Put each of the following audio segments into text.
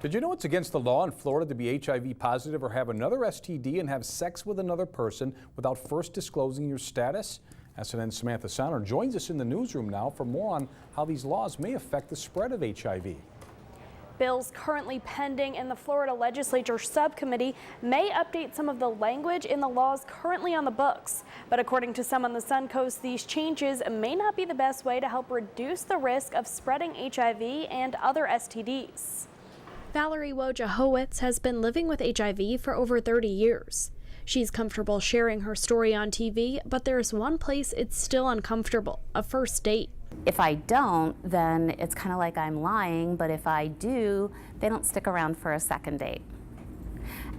Did you know it's against the law in Florida to be HIV positive or have another STD and have sex with another person without first disclosing your status? SNN's Samantha Sonner joins us in the newsroom now for more on how these laws may affect the spread of HIV. Bills currently pending in the Florida Legislature subcommittee may update some of the language in the laws currently on the books. But according to some on the Suncoast, these changes may not be the best way to help reduce the risk of spreading HIV and other STDs. Valerie Wojciechowicz has been living with HIV for over 30 years. She's comfortable sharing her story on TV, but there's one place it's still uncomfortable: a first date. If I don't, then it's kind of like I'm lying, but if I do, they don't stick around for a second date.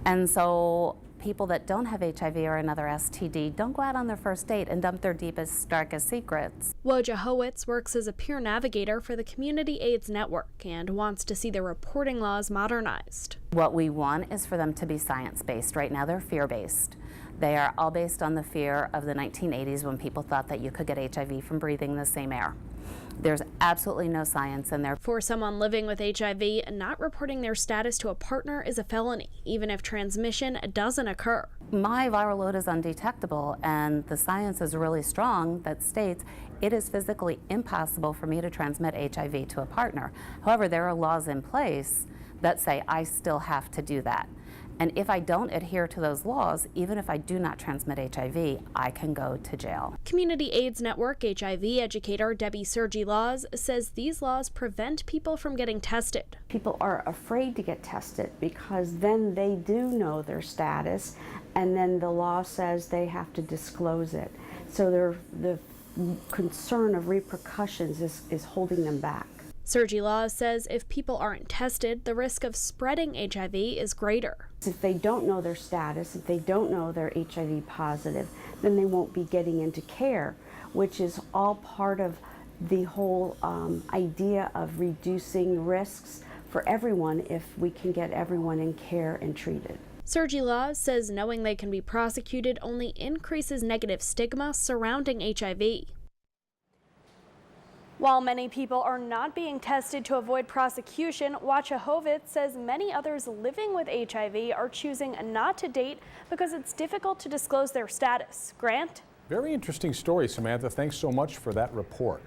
And so people that don't have HIV or another STD don't go out on their first date and dump their deepest, darkest secrets. Wojciechowicz works as a peer navigator for the Community AIDS Network and wants to see their reporting laws modernized. What we want is for them to be science-based. Right now they're fear-based. They are all based on the fear of the 1980s when people thought that you could get HIV from breathing the same air. There's absolutely no science in there. For someone living with HIV, not reporting their status to a partner is a felony, even if transmission doesn't occur. My viral load is undetectable, and the science is really strong that states it is physically impossible for me to transmit HIV to a partner. However, there are laws in place that say I still have to do that. And if I don't adhere to those laws, even if I do not transmit HIV, I can go to jail. Community AIDS Network HIV educator Debbie Laws says these laws prevent people from getting tested. People are afraid to get tested because then they do know their status, and then the law says they have to disclose it. So the concern of repercussions is holding them back. Laws says if people aren't tested, the risk of spreading HIV is greater. If they don't know their status, if they don't know they're HIV positive, then they won't be getting into care, which is all part of the whole idea of reducing risks for everyone if we can get everyone in care and treated. Laws says knowing they can be prosecuted only increases negative stigma surrounding HIV. While many people are not being tested to avoid prosecution, Wojciechowicz says many others living with HIV are choosing not to date because it's difficult to disclose their status. Grant? Very interesting story, Samantha. Thanks so much for that report.